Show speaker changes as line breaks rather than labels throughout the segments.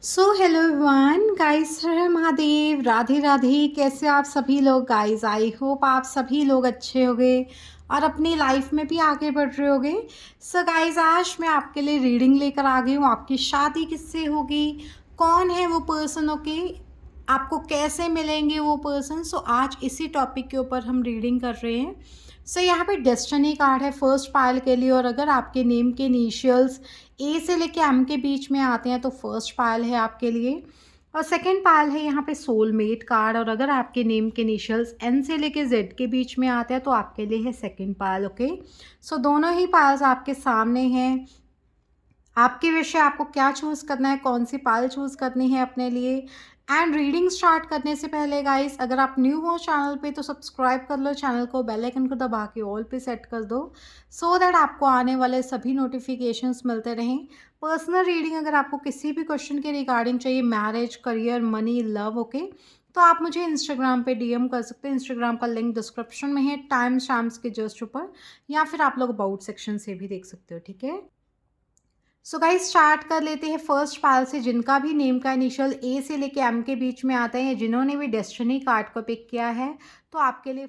So hello everyone guys, हर हर महादेव, राधे राधे। कैसे आप सभी लोग गाइस? आई होप आप सभी लोग अच्छे होंगे और अपनी लाइफ में भी आगे बढ़ रहे होंगे। सो गाइस, आज मैं आपके लिए रीडिंग लेकर आ गई हूँ। आपकी शादी किससे होगी, कौन है वो पर्सन, ओके, आपको कैसे मिलेंगे वो पर्सन। सो आज इसी टॉपिक के ऊपर हम रीडिंग कर रहे हैं। सो यहाँ पे डेस्टिनी कार्ड है फर्स्ट पाइल के लिए, और अगर आपके नेम के इनिशियल्स ए से लेके एम के बीच में आते हैं तो फर्स्ट पायल है आपके लिए। और सेकंड पायल है यहाँ पे सोलमेट कार्ड, और अगर आपके नेम के इनिशियल्स एन से लेके जेड के बीच में आते हैं तो आपके लिए है सेकंड पायल, ओके। सो दोनों ही पायल्स आपके सामने हैं। आपके विषय, आपको क्या चूज़ करना है, कौन सी पायल चूज़ करनी है अपने लिए। एंड रीडिंग स्टार्ट करने से पहले गाइस, अगर आप न्यू हो चैनल पे तो सब्सक्राइब कर लो चैनल को, बेल आइकन को दबा के ऑल पे सेट कर दो, सो दैट आपको आने वाले सभी नोटिफिकेशंस मिलते रहें। पर्सनल रीडिंग अगर आपको किसी भी क्वेश्चन के रिगार्डिंग चाहिए, marriage, career, money, love, okay, तो आप मुझे इंस्टाग्राम पे डीएम कर सकते हैं। इंस्टाग्राम का लिंक डिस्क्रिप्शन में है, टाइम स्टैम्प्स के जस्ट ऊपर, या फिर आप लोग अबाउट सेक्शन से भी देख सकते हो, ठीक है। सो गाइस, स्टार्ट कर लेते हैं फर्स्ट पाल से। जिनका भी नेम का इनिशियल ए से लेके एम के बीच में आता है, जिन्होंने भी डेस्टिनी कार्ड को पिक किया है, तो आपके लिए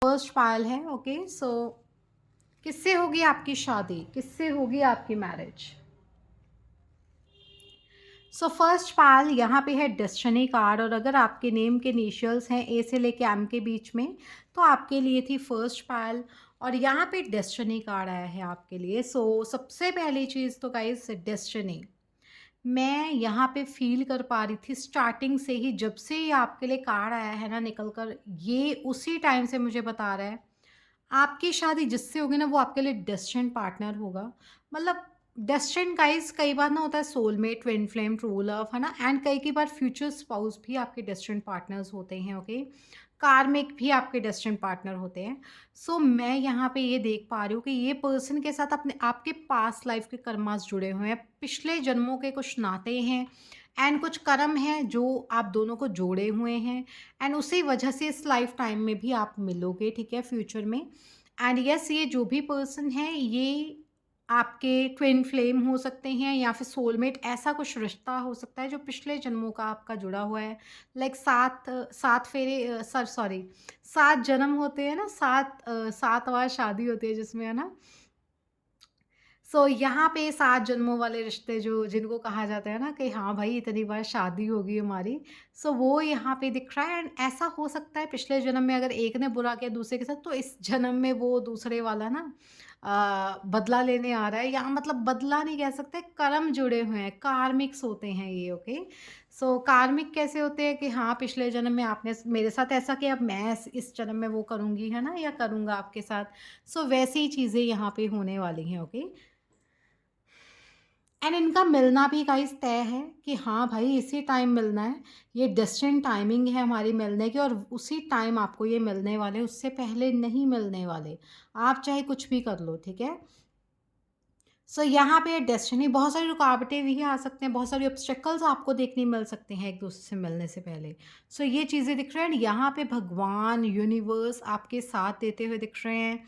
फर्स्ट पाल है, ओके। सो किससे होगी आपकी शादी, किससे होगी आपकी मैरिज। सो फर्स्ट पाल यहाँ पे है डेस्टिनी कार्ड, और अगर आपके नेम के इनिशियल्स हैं ए से लेके एम के बीच में तो आपके लिए थी फर्स्ट पाल। और यहाँ पे डेस्टिनी कार्ड आया है आपके लिए। सो सबसे पहली चीज़ तो गाइस, डेस्टिनी मैं यहाँ पे फ़ील कर पा रही थी स्टार्टिंग से ही, जब से ये आपके लिए कार्ड आया है ना निकल कर, ये उसी टाइम से मुझे बता रहा है आपकी शादी जिससे होगी ना वो आपके लिए डेस्टिन्ड पार्टनर होगा। मतलब डेस्टिन्ड गाइस, कई बार ना होता है soulmate, twin flame, true love, है ना, एंड कई बार फ्यूचर स्पाउस भी आपके डेस्टिन्ड पार्टनर्स होते हैं, ओके। कार्मिक भी आपके डेस्टिन्ड पार्टनर होते हैं। सो मैं यहाँ पे ये देख पा रही हूँ कि ये पर्सन के साथ अपने आपके पास्ट लाइफ के कर्मास जुड़े हुए हैं, पिछले जन्मों के कुछ नाते हैं एंड कुछ कर्म हैं जो आप दोनों को जोड़े हुए हैं, एंड उसी वजह से इस लाइफ टाइम में भी आप मिलोगे, ठीक है, फ्यूचर में। एंड यस, ये जो भी पर्सन है ये आपके ट्विन फ्लेम हो सकते हैं या फिर सोलमेट, ऐसा कुछ रिश्ता हो सकता है जो पिछले जन्मों का आपका जुड़ा हुआ है। लाइक सात सात फेरे, सर सॉरी, सात जन्म होते हैं ना, सात बार शादी होती है जिसमें, है ना। यहाँ पे 7 जन्मों वाले रिश्ते जो जिनको कहा जाता है ना कि हाँ भाई इतनी बार शादी होगी हमारी, वो यहाँ पे दिख रहा है। एंड ऐसा हो सकता है पिछले जन्म में अगर एक ने बुरा किया दूसरे के साथ, तो इस जन्म में वो दूसरे वाला ना बदला लेने आ रहा है, या मतलब बदला नहीं कह सकते, कर्म जुड़े हुए हैं, कार्मिक्स होते हैं ये, ओके। कार्मिक कैसे होते हैं कि हाँ पिछले जन्म में आपने मेरे साथ ऐसा किया, अब मैं इस जन्म में वो करूँगी, है ना, या करूँगा आपके साथ। वैसी ही चीज़ें यहाँ पे होने वाली हैं, ओके। एंड इनका मिलना भी गाइस तय है कि हाँ भाई इसी टाइम मिलना है, ये डेस्टिन टाइमिंग है हमारी मिलने की, और उसी टाइम आपको ये मिलने वाले, उससे पहले नहीं मिलने वाले। आप चाहे कुछ भी कर लो, ठीक है। यहाँ पे डेस्टिनी, बहुत सारी रुकावटें भी आ सकते हैं, बहुत सारी ऑब्स्टेकल्स आपको देखने मिल सकते हैं एक दूसरे से मिलने से पहले। ये चीज़ें दिख रही हैं, यहाँ पे भगवान, यूनिवर्स आपके साथ देते हुए दिख रहे हैं।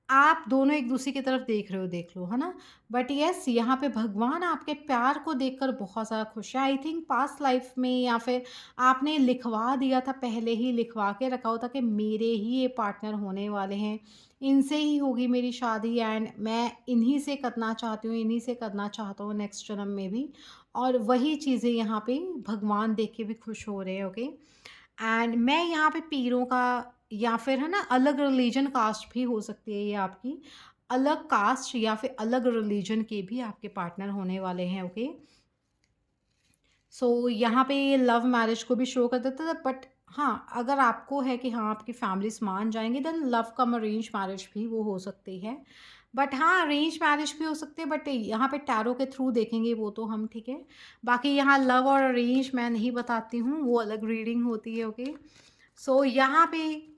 आप दोनों एक दूसरे की तरफ देख रहे हो, देख लो, है ना। बट यस, यहाँ पे भगवान आपके प्यार को देखकर बहुत ज़्यादा खुश है। आई थिंक पास्ट लाइफ में, या फिर आपने लिखवा दिया था, पहले ही लिखवा के रखा होता कि मेरे ही ये पार्टनर होने वाले हैं, इनसे ही होगी मेरी शादी, एंड मैं इन्हीं से करना चाहती हूँ, इन्हीं से करना चाहता हूँ नेक्स्ट जन्म में भी। और वही चीज़ें यहाँ पे भगवान देख के भी खुश हो रहे हैं, ओके। एंड मैं यहाँ पे पीरों का, या फिर है ना अलग रिलीजन कास्ट भी हो सकती है ये आपकी, अलग कास्ट या फिर अलग रिलीजन के भी आपके पार्टनर होने वाले हैं, ओके। यहाँ पे ये लव मैरिज को भी शो कर देता था, बट हाँ अगर आपको है कि हाँ आपकी फैमिलीज मान जाएंगे, then love cum arrange marriage भी वो हो सकती है। बट हाँ अरेंज मैरिज भी हो सकते हैं, बट यहाँ पे टैरो के थ्रू देखेंगे वो तो हम, ठीक है। बाकी यहाँ लव और अरेंज मैं नहीं बताती हूँ, वो अलग रीडिंग होती है, ओके। यहाँ पे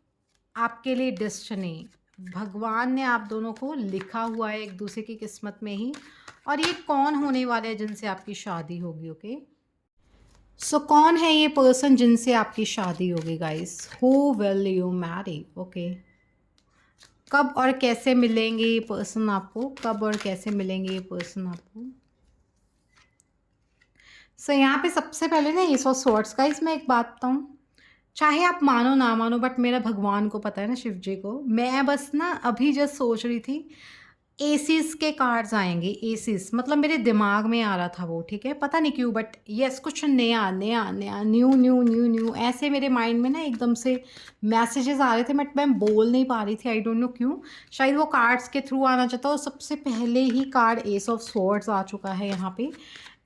आपके लिए डेस्टिनी, भगवान ने आप दोनों को लिखा हुआ है एक दूसरे की किस्मत में ही, और ये कौन होने वाले हैं जिनसे आपकी शादी होगी, ओके। सो कौन है ये पर्सन जिनसे आपकी शादी होगी guys? Who will you Mary? Okay, कब और कैसे मिलेंगे ये पर्सन आपको? कब और कैसे मिलेंगे ये पर्सन आपको? सो यहाँ पे सबसे पहले ना एस ऑफ स्वॉर्ड्स का, इसमें एक बात बताऊँ, चाहे आप मानो ना मानो बट मेरा भगवान को पता है ना, शिव जी को, मैं बस ना अभी जस्ट सोच रही थी एसिस के कार्ड्स आएंगे। एसिस मतलब मेरे दिमाग में आ रहा था वो, ठीक है, पता नहीं क्यों, बट यस कुछ नया नया नया, न्यू न्यू न्यू न्यू, ऐसे मेरे माइंड में ना एकदम से मैसेजेस आ रहे थे, बट मैं बोल नहीं पा रही थी, आई डोंट नो क्यों। शायद वो कार्ड्स के थ्रू आना चाहता, और सबसे पहले ही कार्ड एस ऑफ स्वॉर्ड्स आ चुका है यहाँ पे।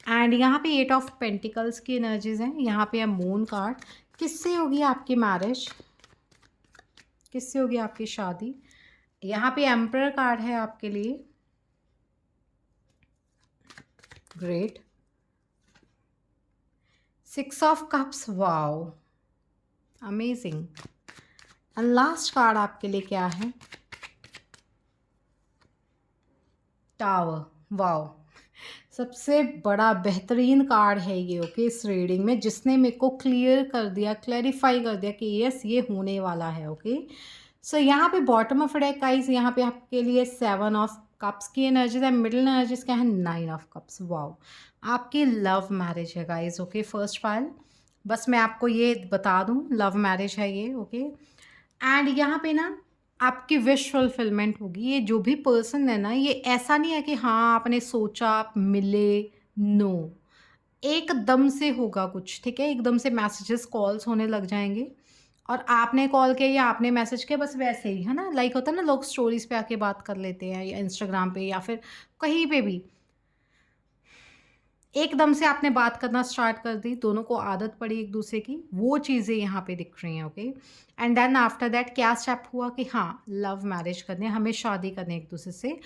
एंड यहाँ पे एट ऑफ पेंटिकल्स की एनर्जीज हैं, यहाँ पे है मून कार्ड। किससे होगी आपकी मैरिज? किससे होगी आपकी शादी? यहाँ पे एम्परर कार्ड है आपके लिए। Great. Six of cups, wow, amazing. And last card आपके लिए क्या है? टावर, वाओ, सबसे बड़ा बेहतरीन कार्ड है ये, ओके, इस रीडिंग में, जिसने मेरे को क्लियर कर दिया, क्लैरिफाई कर दिया कि यस ये होने वाला है, ओके। सो यहाँ पे बॉटम ऑफ डेक गाइस, यहाँ पे आपके लिए सेवन ऑफ कप्स की एनर्जीज है, मिडिल एनर्जीज क्या है? नाइन ऑफ कप्स, वाओ, आपकी लव मैरिज है गाइस, ओके। फर्स्ट फाइल, बस मैं आपको ये बता दूँ, लव मैरिज है ये, ओके। एंड यहाँ पे ना आपकी विश फुलफिलमेंट होगी। ये जो भी पर्सन है ना, ये ऐसा नहीं है कि हाँ आपने सोचा आप मिले, नो, एकदम से होगा कुछ, ठीक है, एकदम से मैसेजेस कॉल्स होने लग जाएंगे, और आपने कॉल किया या आपने मैसेज किया, बस वैसे ही है ना, लाइक होता है ना, लोग स्टोरीज पे आके बात कर लेते हैं, या इंस्टाग्राम पे या फिर कहीं पे भी, एकदम से आपने बात करना स्टार्ट कर दी, दोनों को आदत पड़ी एक दूसरे की, वो चीज़ें यहाँ पे दिख रही हैं, okay. And then after that क्या स्टेप हुआ कि हाँ लव मैरिज करने, हमें शादी करने एक दूसरे से।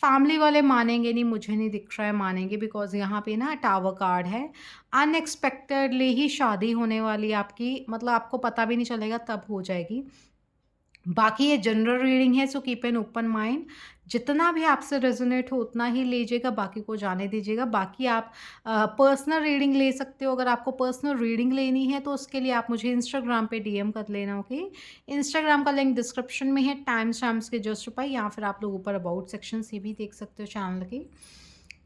फैमिली वाले मानेंगे नहीं, मुझे नहीं दिख रहा है मानेंगे, बिकॉज यहाँ पे ना टावर कार्ड है। अनएक्सपेक्टेडली ही शादी होने वाली आपकी, मतलब आपको पता भी नहीं चलेगा, तब हो जाएगी। बाकी ये जनरल रीडिंग है, so keep an open mind, जितना भी आपसे रेजोनेट हो उतना ही लीजिएगा, बाकी को जाने दीजिएगा। बाकी आप पर्सनल रीडिंग ले सकते हो, अगर आपको पर्सनल रीडिंग लेनी है तो उसके लिए आप मुझे इंस्टाग्राम पे डीएम कर लेना, ओके। इंस्टाग्राम का लिंक डिस्क्रिप्शन में है, टाइम स्टैम्प्स के जस्ट ऊपर, या फिर आप लोग ऊपर अबाउट सेक्शन से भी देख सकते हो चैनल के।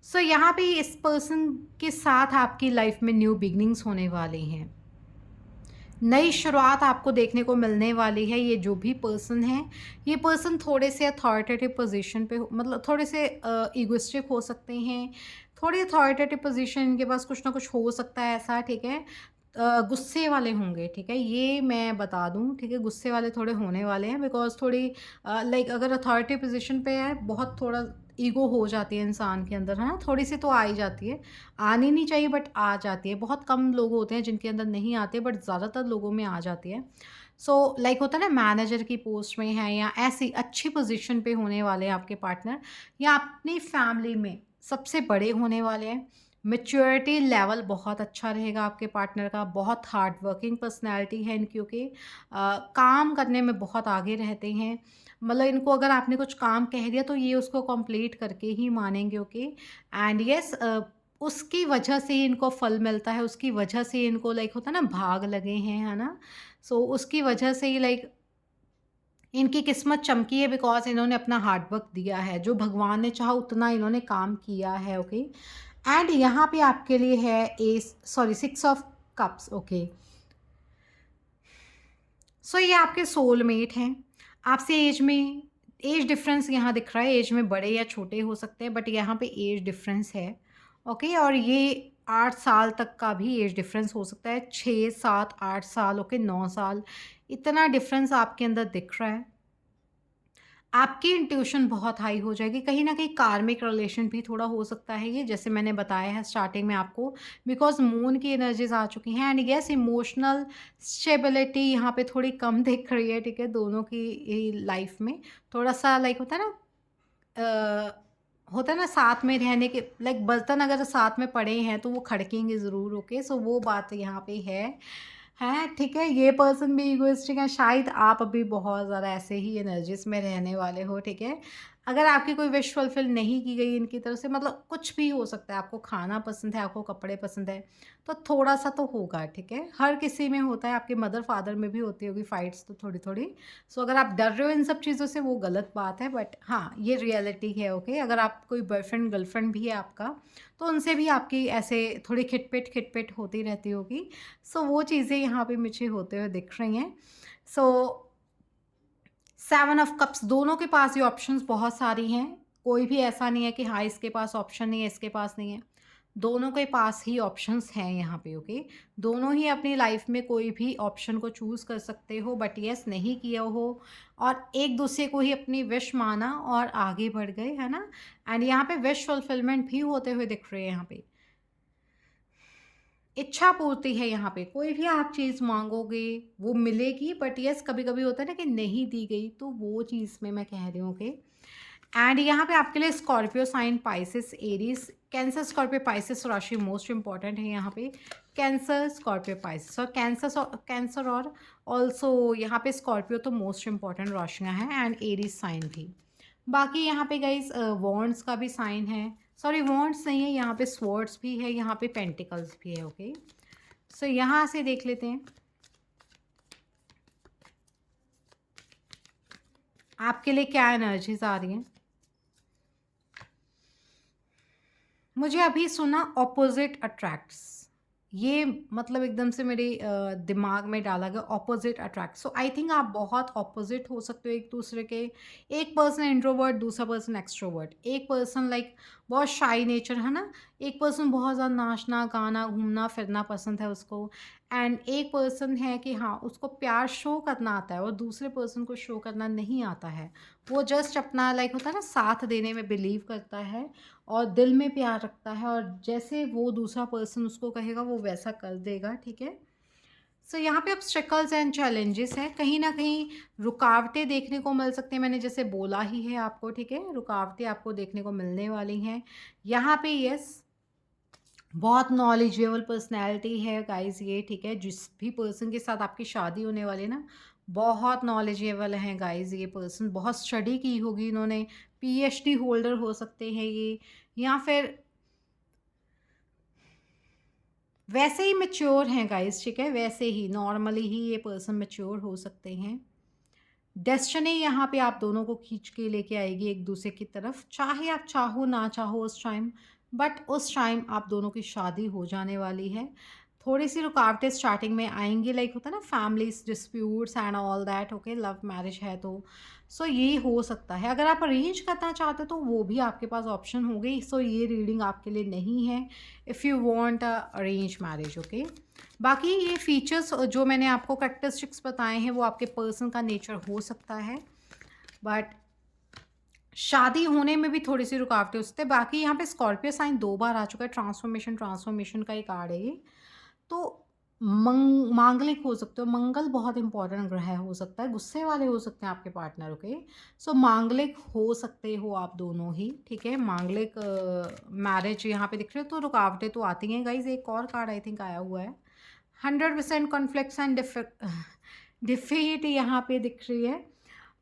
सो यहाँ पे इस पर्सन के साथ आपकी लाइफ में न्यू बिगनिंग्स होने वाली हैं, नई शुरुआत आपको देखने को मिलने वाली है। ये जो भी पर्सन है, ये पर्सन थोड़े से अथॉरिटेटिव पोजीशन पे मतलब थोड़े से ईगोइस्टिक हो सकते हैं, थोड़ी अथॉरिटेटिव पोजीशन इनके पास कुछ ना कुछ हो सकता है ऐसा, ठीक है। गुस्से वाले होंगे, ठीक है, ये मैं बता दूं, ठीक है, गुस्से वाले थोड़े होने वाले हैं, बिकॉज थोड़ी लाइक अगर अथॉरिटी पोजीशन पे है, बहुत थोड़ा ईगो हो जाती है इंसान के अंदर, है ना, थोड़ी सी तो आ ही जाती है, आनी नहीं चाहिए बट आ जाती है। बहुत कम लोग होते हैं जिनके अंदर नहीं आते, बट ज़्यादातर लोगों में आ जाती है। सो लाइक होता है ना, मैनेजर की पोस्ट में है या ऐसी अच्छी पोजीशन पे होने वाले हैं आपके पार्टनर, या अपनी फैमिली में सबसे बड़े होने वाले हैं। मैच्योरिटी लेवल बहुत अच्छा रहेगा आपके पार्टनर का, बहुत हार्ड वर्किंग पर्सनैलिटी है इनकी, क्योंकि काम करने में बहुत आगे रहते हैं, मतलब इनको अगर आपने कुछ काम कह दिया तो ये उसको कंप्लीट करके ही मानेंगे, ओके। एंड यस उसकी वजह से ही इनको फल मिलता है, उसकी वजह से इनको लाइक होता है ना, भाग लगे हैं, है ना। सो उसकी वजह से ही लाइक इनकी किस्मत चमकी है, बिकॉज इन्होंने अपना हार्ड वर्क दिया है, जो भगवान ने चाहा उतना इन्होंने काम किया है, ओके। एंड यहाँ पे आपके लिए है सिक्स ऑफ कप्स, ओके। सो ये आपके सोलमेट हैं, आपसे एज डिफरेंस यहाँ दिख रहा है, एज में बड़े या छोटे हो सकते हैं, बट यहाँ पे एज डिफरेंस है, ओके। और ये 8 साल तक का भी एज डिफरेंस हो सकता है, 6 7 8 साल, ओके, 9 साल, इतना डिफरेंस आपके अंदर दिख रहा है। आपकी इंट्यूशन बहुत हाई हो जाएगी, कहीं न कहीं कार्मिक रिलेशन भी थोड़ा हो सकता है ये, जैसे मैंने बताया है स्टार्टिंग में आपको, बिकॉज़ मून की एनर्जीज़ आ चुकी हैं। एंड येस इमोशनल स्टेबिलिटी यहाँ पे थोड़ी कम दिख रही है, ठीक है, दोनों की लाइफ में। थोड़ा-सा लाइक होता है ना साथ में रहने के, लाइक बर्तन अगर साथ में पड़े हैं तो वो खड़केंगे ज़रूर, ओके। सो वो बात यहाँ पे है, ठीक है। ये पर्सन भी इगोइस्टिक है, शायद आप अभी बहुत ज़्यादा ऐसे ही एनर्जीज़ में रहने वाले हो, ठीक है। अगर आपकी कोई विश फुलफ़िल नहीं की गई इनकी तरफ से, मतलब कुछ भी हो सकता है, आपको खाना पसंद है, आपको कपड़े पसंद है, तो थोड़ा-सा तो होगा, ठीक है? हर किसी में होता है, आपके मदर-फादर में भी होती होगी फाइट्स तो थोड़ी-थोड़ी। सो अगर आप डर रहे हो इन सब चीज़ों से, वो गलत बात है, बट हाँ, ये रियलिटी है, ओके? अगर आप कोई बॉयफ्रेंड, गर्लफ्रेंड भी है आपका, तो उनसे भी आपकी ऐसे थोड़ी खिटपिट-खिटपिट होती रहती होगी। सो वो चीज़ें यहाँ पे मुझे होते हुए दिख रही हैं। सो 7 ऑफ कप्स दोनों के पास ये ऑप्शंस बहुत सारी हैं। कोई भी ऐसा नहीं है कि हाँ, इसके पास ऑप्शन नहीं है, इसके पास नहीं है। दोनों के पास ही ऑप्शंस हैं यहाँ पे, ओके? दोनों ही अपनी लाइफ में कोई भी ऑप्शन को चूज़ कर सकते हो, बट येस नहीं किया हो और एक-दूसरे को ही अपनी विश माना और आगे बढ़ गए, है ना? एंड यहाँ पे विश फुलफिलमेंट भी होते हुए दिख रहे हैं यहाँ पे। इच्छा पूर्ति है यहाँ पे, कोई भी आप चीज़ माँगोगे, वो मिलेगी, बट येस कभी-कभी होता है ना कि नहीं दी गई, तो वो चीज़ में मैं कह रही हूँ कि एंड यहाँ पे आपके लिए Scorpio sign, Pisces, Aries, Cancer, Scorpio, Pisces राशि मोस्ट इम्पोर्टेंट है यहाँ पे। कैंसर, स्कॉर्पियो, पाइसेस और कैंसर और ऑल्सो यहाँ पे स्कॉर्पियो तो मोस्ट इम्पोर्टेंट राशियाँ हैं एंड एरीज़ साइन भी। बाकी यहाँ पे गाइज़ वॉन्ड्स का भी साइन है, सॉरी वॉन्ड्स नहीं है, यहाँ पे स्वॉर्ड्स भी है, यहाँ पे पेंटिकल्स भी है, ओके? सो यहाँ से देख लेते हैं आपके लिए क्या एनर्जीज आ रही हैं। मुझे अभी सुना ऑपोजिट अट्रैक्ट्स, ये मतलब एकदम से मेरे दिमाग में डाला गया opposite attract. So I think आप बहुत ऑपोजिट हो सकते हो एक दूसरे के। एक पर्सन इंट्रोवर्ट, दूसरा पर्सन एक्सट्रोवर्ट। एक पर्सन लाइक बहुत शाई नेचर, है ना? एक पर्सन बहुत ज़्यादा नाचना गाना घूमना फिरना पसंद है उसको। एंड एक पर्सन है कि हाँ, उसको प्यार शो करना आता है और दूसरे पर्सन को शो करना नहीं आता है। वो जस्ट अपना लाइक होता है ना, साथ देने में बिलीव करता है और दिल में प्यार रखता है और जैसे वो दूसरा पर्सन उसको कहेगा वो वैसा कर देगा, ठीक है? सो यहाँ पे ऑब्स्टेकल्स एंड चैलेंजेस हैं, कहीं न कहीं रुकावटें देखने को मिल सकती हैं, मैंने जैसे बोला ही है आपको, ठीक है? रुकावटें आपको देखने को मिलने वाली हैं। यहाँ पे यस, बहुत नॉलेजेबल पर्सनैलिटी है गाइज़ ये, ठीक है? जिस भी पर्सन के साथ आपकी शादी होने वाली है ना, बहुत नॉलेजेबल हैं गाइज़ ये पर्सन, बहुत स्टडी की होगी इन्होंने, पीएचडी होल्डर हो सकते हैं ये, या फिर वैसे ही मैच्योर हैं गाइज़, ठीक है? वैसे ही नॉर्मली ही ये पर्सन मैच्योर हो सकते हैं। डेस्टिनी यहाँ पे आप दोनों को खींच के लेके आएगी एक दूसरे की तरफ, चाहे आप चाहो ना चाहो उस टाइम, बट उस टाइम आप दोनों की शादी हो जाने वाली है। थोड़ी सी रुकावटें स्टार्टिंग में आएंगी, लाइक होता है ना families disputes and all that, okay? Love marriage है तो सो ये हो सकता है। अगर आप अरेंज करना चाहते हो तो वो भी आपके पास ऑप्शन होगी। सो ये रीडिंग आपके लिए नहीं है if you want a arrange marriage, okay? बाकी ये फीचर्स जो मैंने आपको कैरेक्टरिस्टिक्स बताए हैं वो आपके पर्सन का नेचर हो सकता है, बट शादी होने में भी थोड़ी सी रुकावटें हो सकते हैं। बाकी यहाँ पे स्कॉर्पियो साइन 2 बार आ चुका है, ट्रांसफॉर्मेशन का एक कार्ड है ये। तो मांगलिक हो सकते हो, मंगल बहुत इंपॉर्टेंट ग्रह हो सकता है, गुस्से वाले हो सकते हैं आपके पार्टनर, ओके? सो मांगलिक हो सकते हो आप दोनों ही, ठीक है? मांगलिक मैरिज यहाँ पे दिख रहे हो तो रुकावटें तो आती हैं गाइज। एक और कार्ड आई थिंक आया हुआ है, 100% कॉन्फ्लिक्ट्स एंड डिफीट यहाँ पे दिख रही है,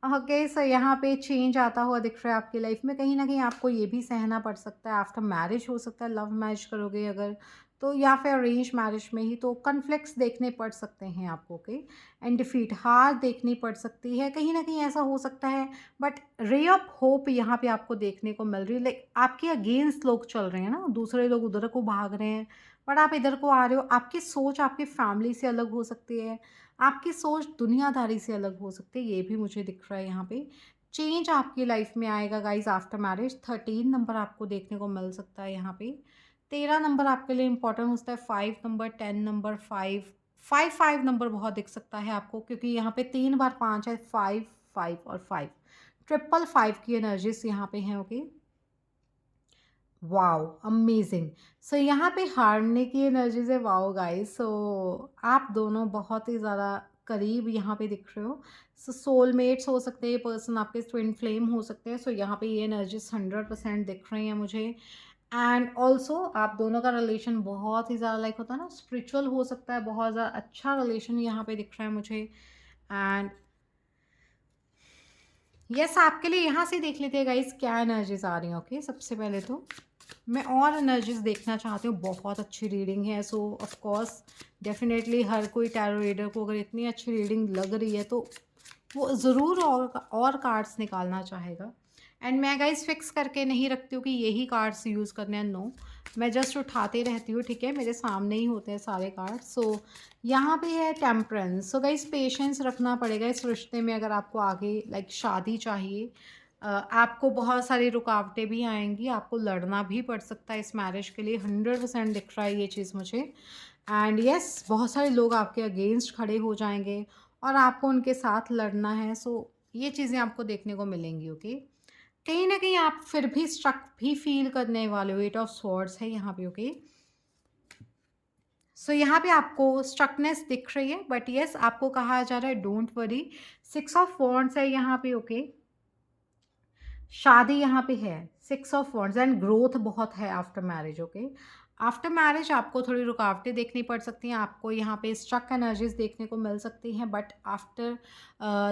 ओके? सो यहाँ पे चेंज आता हुआ दिख रहा है आपकी लाइफ में, कहीं ना कहीं आपको ये भी सहना पड़ सकता है। आफ्टर मैरिज हो सकता है, लव मैरिज करोगे अगर तो, या फिर अरेंज मैरिज में ही, तो कन्फ्लिक्ट्स देखने पड़ सकते हैं आपको, ओके? एंड डिफीट, हार देखनी पड़ सकती है, कहीं ना कहीं ऐसा हो सकता है। बट रे ऑफ होप यहाँ पे आपको देखने को मिल रही है, लाइक आपके अगेंस्ट लोग चल रहे हैं ना, दूसरे लोग उधर को भाग रहे हैं बट आप इधर को आ रहे हो। आपकी सोच आपकी फैमिली से अलग हो सकती है, आपकी सोच दुनियादारी से अलग हो सकती है, ये भी मुझे दिख रहा है यहाँ पे। चेंज आपकी लाइफ में आएगा गाइज आफ्टर मैरिज। 13 नंबर आपको देखने को मिल सकता है यहाँ पे। 13 नंबर आपके लिए इंपॉर्टेंट होता है, 5 नंबर, 10 नंबर, 5 नंबर बहुत दिख सकता है आपको, क्योंकि यहाँ पे 3 बार 5 है, 5 5 और 5, ट्रिपल 5 की एनर्जीज यहाँ पे हैं, ओके? Wow, amazing. सो यहाँ पे हारने की एनर्जीज है, वाओ गाइस। सो आप दोनों बहुत ही ज़्यादा करीब यहाँ पे दिख रहे हो। सो सोलमेट्स हो सकते हैं, पर्सन आपके ट्विन फ्लेम हो सकते हैं। सो यहाँ पे ये एनर्जीज 100% दिख रही हैं मुझे। एंड ऑल्सो आप दोनों का रिलेशन बहुत ही ज़्यादा लाइक होता है ना, स्पिरिचुअल हो सकता है, बहुत ज़्यादा अच्छा रिलेशन यहाँ पे दिख रहा है मुझे। एंड यस, आपके लिए यहाँ से देख लेते हैं गाइस क्या एनर्जीज आ रही हैं। ओके, सबसे पहले तो मैं और एनर्जीज देखना चाहती हूँ। बहुत अच्छी रीडिंग है, सो ऑफ कोर्स डेफिनेटली हर कोई टैरो रीडर को अगर इतनी अच्छी रीडिंग लग रही है तो वो ज़रूर और कार्ड्स निकालना चाहेगा। एंड मैं गाइस फिक्स करके नहीं रखती हूँ कि यही कार्ड्स यूज़ करने हैं, नो। मैं जस्ट उठाते रहती हूँ, ठीक है, मेरे सामने ही होते हैं सारे कार्ड्स। सो यहाँ पे है टेम्परेंस। सो गाइस पेशेंस रखना पड़ेगा इस रिश्ते में अगर आपको आगे लाइक शादी चाहिए। आपको बहुत सारी रुकावटें भी आएंगी, आपको लड़ना भी पड़ सकता है इस मैरिज के लिए। 100% दिख रहा है ये चीज़ मुझे। एंड यस, बहुत सारे लोग आपके अगेंस्ट खड़े हो जाएंगे और आपको उनके साथ लड़ना है। सो ये चीज़ें आपको देखने को मिलेंगी। ओके, कहीं ना कहीं आप फिर भी स्ट्रक भी फील करने वाले हो। 8 ऑफ स्वॉर्ड्स है यहाँ पे। ओके, सो यहाँ पे आपको स्ट्रकनेस दिख रही है, बट यस आपको कहा जा रहा है डोंट वरी। 6 ऑफ वॉन्ड्स है यहाँ पे। ओके, शादी यहाँ पे है। 6 ऑफ वॉन्ड्स एंड ग्रोथ बहुत है after marriage. Okay, after marriage आपको थोड़ी रुकावटें देखनी पड़ सकती हैं, आपको यहाँ पे स्ट्रक एनर्जीज देखने को मिल सकती हैं, बट आफ्टर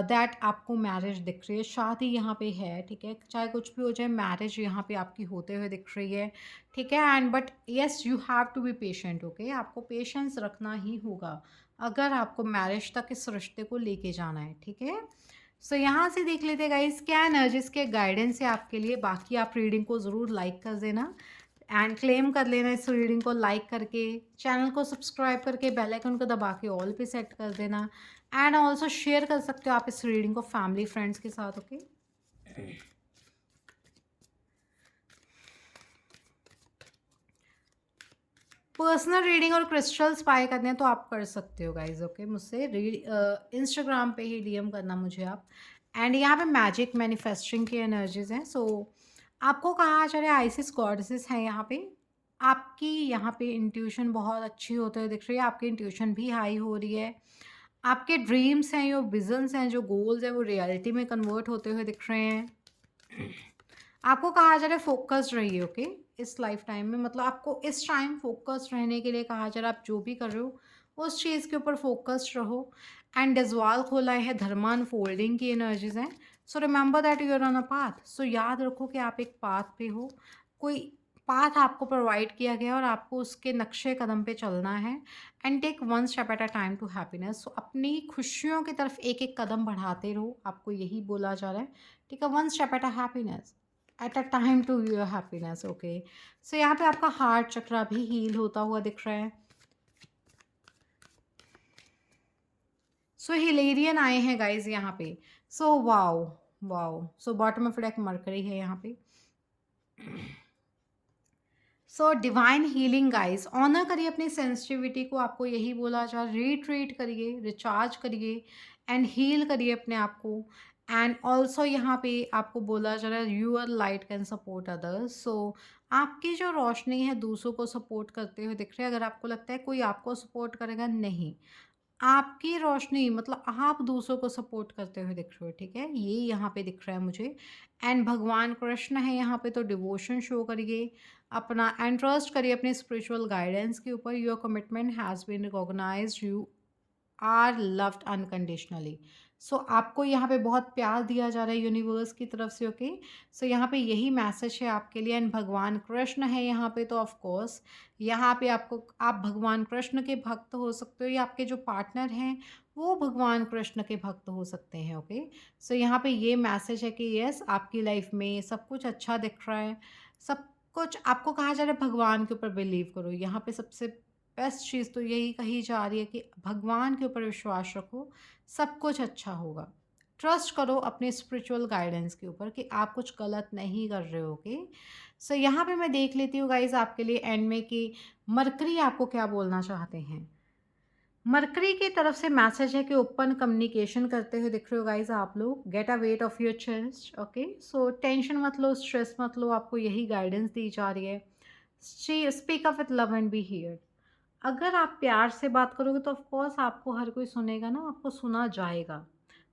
दैट आपको मैरिज दिख रही है, शादी यहाँ पे है, ठीक है। चाहे कुछ भी हो जाए, मैरिज यहाँ पे आपकी होते हुए दिख रही है, ठीक है। And but yes you have to be patient. Okay, आपको पेशेंस रखना ही होगा अगर आपको मैरिज तक इस रिश्ते को लेके जाना है, ठीक है। सो यहाँ से देख लेते गाइस क्या एनर्जीज के गाइडेंस है आपके लिए। बाकी आप रीडिंग को ज़रूर लाइक कर देना एंड क्लेम कर लेना इस रीडिंग को लाइक करके, चैनल को सब्सक्राइब करके बेल आइकन को दबा के ऑल पे सेट कर देना। एंड ऑल्सो शेयर कर सकते हो आप इस रीडिंग को फैमिली फ्रेंड्स के साथ। ओके, पर्सनल रीडिंग और क्रिस्टल्स बाय करने हैं तो आप कर सकते हो गाइज। ओके, मुझसे इंस्टाग्राम पे ही डीएम करना मुझे आप। एंड यहाँ पे मैजिक मैनिफेस्टिंग की एनर्जीज हैं। सो आपको कहा जा रहा है आइसिस गॉडेसेस हैं यहाँ पे। आपकी यहाँ पे इंट्यूशन बहुत अच्छी होते हुए दिख रही है, आपकी इंट्यूशन भी हाई हो रही है। आपके ड्रीम्स हैं, जो विजन्स हैं, जो गोल्स हैं, वो रियलिटी में कन्वर्ट होते हुए दिख रहे हैं। आपको कहा जा रहा है फोकस्ड रहिए। ओके, इस लाइफ टाइम में मतलब आपको इस टाइम फोकस्ड रहने के लिए कहा जा रहा है। आप जो भी कर रहे हो उस चीज़ के ऊपर फोकस्ड रहो। एंड डिजवाल खोला है, धर्मान फोल्डिंग की एनर्जीज हैं। So remember that you are on a path. So याद रखो कि आप एक पाथ पे हो, कोई पाथ आपको प्रोवाइड किया गया और आपको उसके नक्शे कदम पे चलना है। And take one step at a time to happiness. So अपनी खुशियों की तरफ एक एक कदम बढ़ाते रहो, आपको यही बोला जा रहा है, ठीक है। One step at a happiness, at a time to your happiness. Okay, so यहाँ पे आपका हार्ट चक्रा भी हील होता हुआ दिख रहा है। सो हिलेरियन आए हैं गाइज यहाँ पे। So wow, wow. So bottom of deck Mercury है यहाँ पे। So divine healing guys, honour करिए अपनी सेंसिटिविटी को, आपको यही बोला जा, रीट्रीट करिए, रिचार्ज करिए एंड हील करिए अपने आप को। एंड ऑल्सो यहाँ पे आपको बोला जा रहा है your light can support others. So आपकी जो रोशनी है दूसरों को सपोर्ट करते हुए दिख रही है। अगर आपको लगता है कोई आपको सपोर्ट करेगा, नहीं, आपकी रोशनी मतलब आप दूसरों को सपोर्ट करते हुए दिख रहे हो, ठीक है, ये यहाँ पे दिख रहा है मुझे। एंड भगवान कृष्ण है यहाँ पे, तो डिवोशन शो करिए अपना एंड ट्रस्ट करिए अपने स्पिरिचुअल गाइडेंस के ऊपर। Your commitment has been recognised, you are loved unconditionally. So आपको यहाँ पे बहुत प्यार दिया जा रहा है यूनिवर्स की तरफ से। ओके, सो यहाँ पे यही मैसेज है आपके लिए। एंड भगवान कृष्ण है यहाँ पे, तो ऑफ कोर्स यहाँ पे आपको, आप भगवान कृष्ण के भक्त हो सकते हो या आपके जो पार्टनर हैं वो भगवान कृष्ण के भक्त हो सकते हैं। ओके, सो यहाँ पे ये मैसेज है कि यस आपकी लाइफ में सब कुछ अच्छा दिख रहा है। सब कुछ आपको कहा जा रहा है भगवान के ऊपर बिलीव करो। यहाँ पे सबसे बेस्ट चीज़ तो यही कही जा रही है कि भगवान के ऊपर विश्वास रखो, सब कुछ अच्छा होगा। ट्रस्ट करो अपने स्पिरिचुअल गाइडेंस के ऊपर कि आप कुछ गलत नहीं कर रहे होगे। सो यहाँ पे मैं देख लेती हूँ गाइज आपके लिए एंड में कि मरकरी आपको क्या बोलना चाहते हैं। मरकरी की तरफ से मैसेज है कि ओपन कम्युनिकेशन करते हुए दिख रहे हो गाइज आप लोग। Get a weight of your chest. Okay, so tension मत लो, स्ट्रेस मत लो, आपको यही गाइडेंस दी जा रही है। Speak up with love and be heard. अगर आप प्यार से बात करोगे तो ऑफ कोर्स आपको हर कोई सुनेगा ना, आपको सुना जाएगा।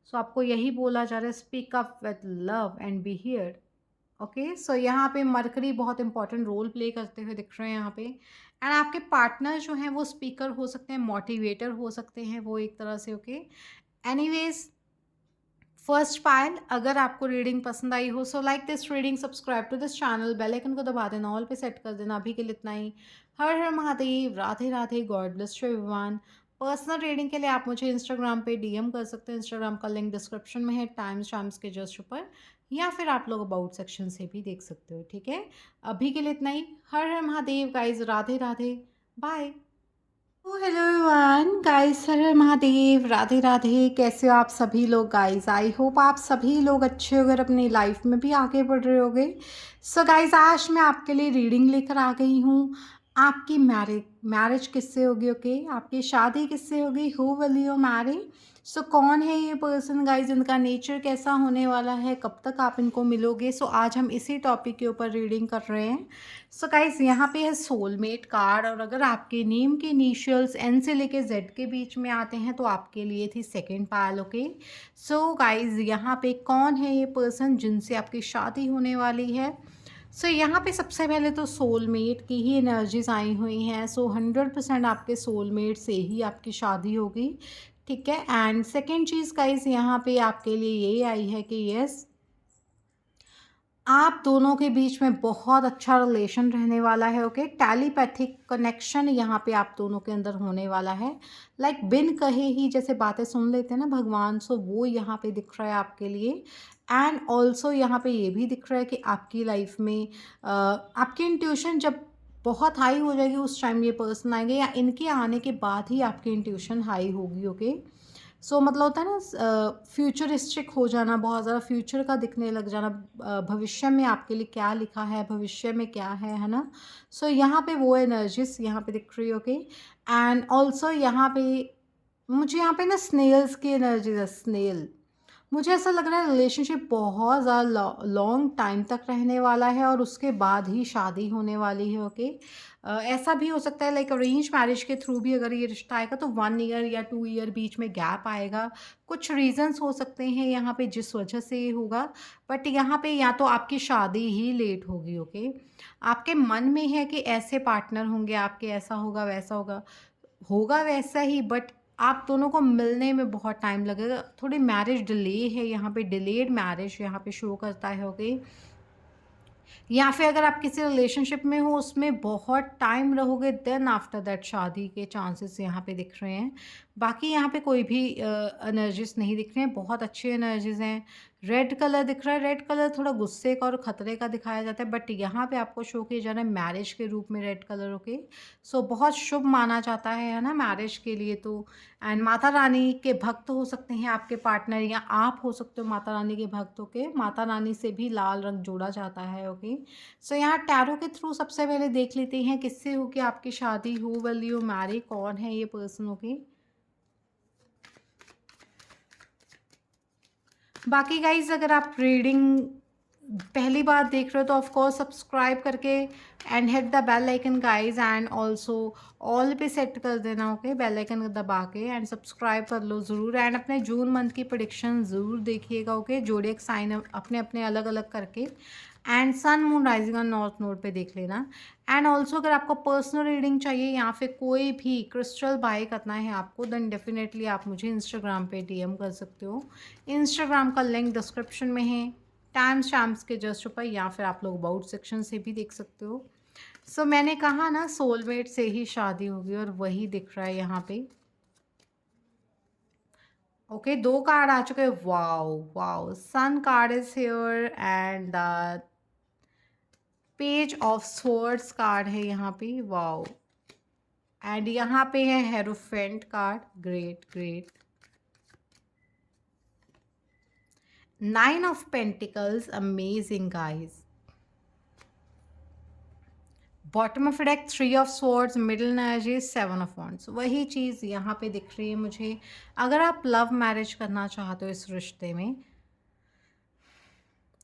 सो आपको यही बोला जा रहा है speak up with love and be heard. Okay, so यहाँ पे मरकरी बहुत इंपॉर्टेंट रोल प्ले करते हुए दिख रहे हैं यहाँ पे। एंड आपके पार्टनर जो हैं वो स्पीकर हो सकते हैं, मोटिवेटर हो सकते हैं वो एक तरह से। ओके, एनीवेज फर्स्ट पायल, अगर आपको रीडिंग पसंद आई हो so like this reading, subscribe to this channel, bell icon को दबा देना, ऑल पे सेट कर देना। अभी के लिए इतना ही। हर हर Mahadev, Radhe Radhe, God bless you everyone. Personal reading के लिए आप मुझे इंस्टाग्राम पे डीएम कर सकते हैं। इंस्टाग्राम का लिंक डिस्क्रिप्शन में है, टाइम्स शाम्स के जस्ट ऊपर, या फिर आप लोग अबाउट सेक्शन से भी देख सकते हो। ठीक है, अभी के लिए इतना ही। हर हर महादेव गाइज, राधे राधे, बाय। तो हेलो एवरीवन गाइस, हर हर महादेव, राधे राधे, कैसे हो आप सभी लोग गाइस। आई होप आप सभी लोग अच्छे होकर अपनी लाइफ में भी आगे बढ़ रहे होगे। सो गाइस, आज मैं आपके लिए रीडिंग लेकर आ गई हूँ। आपकी मैरिज किससे होगी? ओके, आपकी शादी किससे होगी? Who will you marry? So कौन है ये पर्सन गाइज, इनका नेचर कैसा होने वाला है, कब तक आप इनको मिलोगे? सो आज हम इसी टॉपिक के ऊपर रीडिंग कर रहे हैं। सो गाइज, यहाँ पे है सोलमेट कार्ड, और अगर आपके नेम के इनिशियल्स एन से लेके जेड के बीच में आते हैं तो आपके लिए थी second pile. Okay, so guys, यहाँ पे कौन है ये पर्सन जिनसे आपकी शादी होने वाली है? सो यहाँ पे सबसे पहले तो सोलमेट की ही एनर्जीज आई हुई हैं। सो 100% आपके सोलमेट से ही आपकी शादी होगी। ठीक है, एंड सेकेंड चीज़ गाइज, यहाँ पे आपके लिए ये आई है कि यस, आप दोनों के बीच में बहुत अच्छा रिलेशन रहने वाला है। ओके, टेलीपैथिक कनेक्शन यहाँ पे आप दोनों के अंदर होने वाला है। लाइक बिन कहे ही जैसे बातें सुन लेते हैं ना भगवान, सो वो यहाँ पे दिख रहा है आपके लिए। एंड ऑल्सो यहाँ पे ये भी दिख रहा है कि आपकी लाइफ में आपकी इंट्यूशन जब बहुत हाई हो जाएगी उस टाइम ये पर्सन आएंगे, या इनके आने के बाद ही आपकी इंट्यूशन हाई होगी। ओके, सो मतलब होता है ना फ्यूचरिस्टिक हो जाना, बहुत ज़्यादा फ्यूचर का दिखने लग जाना, भविष्य में आपके लिए क्या लिखा है, भविष्य में क्या है ना। सो यहाँ पे वो एनर्जीज यहाँ पे दिख रही है। ओके, एंड ऑल्सो यहाँ पे मुझे यहाँ पे ना स्नेल्स की एनर्जीज है। स्नेल, मुझे ऐसा लग रहा है रिलेशनशिप बहुत ज़्यादा लॉन्ग टाइम तक रहने वाला है और उसके बाद ही शादी होने वाली है। ओके, ऐसा भी हो सकता है लाइक अरेंज मैरिज के थ्रू भी अगर ये रिश्ता आएगा तो 1 ईयर या 2 ईयर बीच में गैप आएगा। कुछ रीजंस हो सकते हैं यहाँ पे जिस वजह से ये होगा, बट यहाँ पे या तो आपकी शादी ही लेट होगी। ओके, आपके मन में है कि ऐसे पार्टनर होंगे आपके, ऐसा होगा वैसा होगा, होगा वैसा ही, बट आप दोनों को मिलने में बहुत टाइम लगेगा। थोड़ी मैरिज डिले है यहाँ पे, डिलेड मैरिज यहाँ पे शो करता है। ओके, या फिर अगर आप किसी रिलेशनशिप में हो उसमें बहुत टाइम रहोगे, देन आफ्टर दैट शादी के चांसेस यहाँ पे दिख रहे हैं। बाकी यहाँ पे कोई भी एनर्जीज नहीं दिख रहे हैं, बहुत अच्छी एनर्जीज हैं। रेड कलर दिख रहा है, रेड कलर थोड़ा गुस्से का और ख़तरे का दिखाया जाता है, बट यहाँ पे आपको शो किया जा रहा है मैरिज के रूप में रेड कलर। ओके, सो बहुत शुभ माना जाता है ना मैरिज के लिए तो। एंड माता रानी के भक्त हो सकते हैं आपके पार्टनर, या आप हो सकते हो माता रानी के भक्तों के। माता रानी से भी लाल रंग जोड़ा जाता है। ओके, सो यहाँ टैरो के थ्रू सबसे पहले देख लेते हैं किससे होगी आपकी शादी, हु विल यू मैरी, कौन है ये पर्सन। ओके, बाकी गाइज अगर आप रीडिंग पहली बार देख रहे हो तो ऑफ कोर्स सब्सक्राइब करके and hit the bell icon guys, and also all पे सेट कर देना। ओके, बेल आइकन दबा के एंड सब्सक्राइब कर लो ज़रूर, एंड अपने जून मंथ की प्रेडिक्शन ज़रूर देखिएगा। ओके, जोडिएक साइन अपने अपने अलग अलग करके, एंड सन मून राइजिंग और नॉर्थ नोड पे देख लेना। एंड ऑल्सो अगर आपको पर्सनल रीडिंग चाहिए या फिर कोई भी क्रिस्टल बाय करना है आपको, देन डेफिनेटली आप मुझे इंस्टाग्राम पे डीएम कर सकते हो। इंस्टाग्राम का लिंक डिस्क्रिप्शन में है, टाइम्स शाम्स के जस्ट ऊपर, या फिर आप लोग अबाउट सेक्शन से भी देख सकते हो। सो मैंने कहा ना सोलमेट से ही शादी होगी, और वही दिख रहा है यहाँ पे। ओके, 2 कार्ड आ चुके हैं। Wow wow, sun card is here and the page of swords card है यहाँ पे। वाओ, एंड यहाँ पे है hierophant card. Great great, 9 of pentacles, amazing guys. Bottom of deck 3 of swords, middle energy 7 of wands. वही चीज़ यहाँ पे दिख रही है मुझे। अगर आप लव मैरिज करना चाहते हो इस रिश्ते में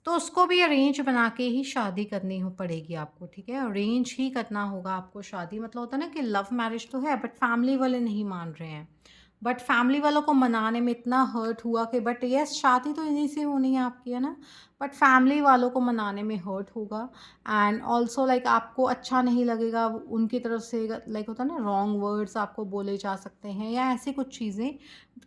तो उसको भी अरेंज बना के ही शादी करनी हो पड़ेगी आपको। ठीक है, अरेंज ही करना होगा आपको शादी। मतलब होता है ना कि लव मैरिज तो है बट फैमिली वाले नहीं मान रहे हैं, बट फैमिली वालों को मनाने में इतना हर्ट हुआ कि बट यस शादी तो इन्हीं से होनी है आपकी, है ना? बट फैमिली वालों को मनाने में हर्ट होगा एंड ऑल्सो लाइक आपको अच्छा नहीं लगेगा, उनकी तरफ से लाइक होता है ना रॉन्ग वर्ड्स आपको बोले जा सकते हैं या ऐसी कुछ चीज़ें,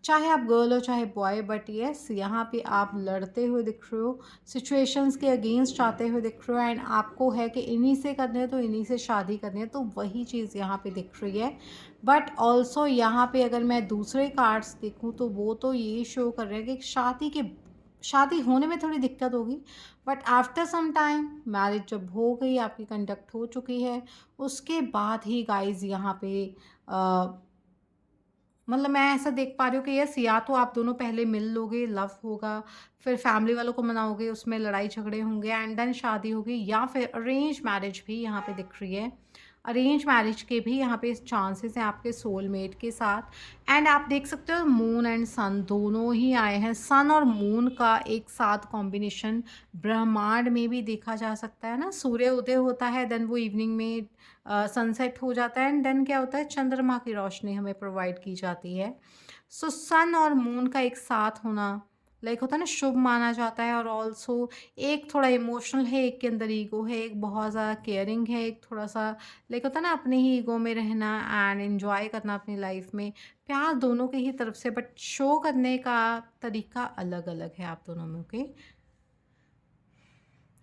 चाहे आप गर्ल हो चाहे बॉय, बट यस यहाँ पे आप लड़ते हुए दिख रहे हो, सिचुएशंस के अगेंस्ट जाते हुए दिख रहे हो एंड आपको है कि इन्हीं से करने है तो इन्हीं से शादी करनी है, तो वही चीज़ यहाँ पे दिख रही है। बट ऑल्सो यहाँ पे अगर मैं दूसरे कार्ड्स देखूँ तो वो तो ये शो कर रहे हैं कि शादी होने में थोड़ी दिक्कत होगी, but after some time marriage जब हो गई, आपकी कंडक्ट हो चुकी है, उसके बाद ही गाइज़ यहाँ पे अ, मतलब मैं ऐसा देख पा रही हूँ कि यस या तो आप दोनों पहले मिल लोगे, लव होगा, फिर फैमिली वालों को मनाओगे, उसमें लड़ाई झगड़े होंगे एंड देन शादी होगी, या फिर अरेंज मैरिज भी यहाँ पे दिख रही है। अरेंज मैरिज के भी यहाँ पे चांसेस हैं आपके सोलमेट के साथ एंड आप देख सकते हो मून एंड सन दोनों ही आए हैं। सन और मून का एक साथ कॉम्बिनेशन ब्रह्मांड में भी देखा जा सकता है ना, सूर्य उदय होता है देन वो इवनिंग में सनसेट हो जाता है एंड देन क्या होता है, चंद्रमा की रोशनी हमें प्रोवाइड की जाती है। सो सन और मून का एक साथ होना लाइक होता है ना शुभ माना जाता है, और ऑल्सो एक थोड़ा इमोशनल है, एक के अंदर ईगो है, एक बहुत ज़्यादा केयरिंग है, एक थोड़ा सा लाइक होता है ना अपने ही ईगो में रहना एंड एंजॉय करना अपनी लाइफ में, प्यार दोनों की ही तरफ से, बट शो करने का तरीका अलग अलग है आप दोनों में। ओके,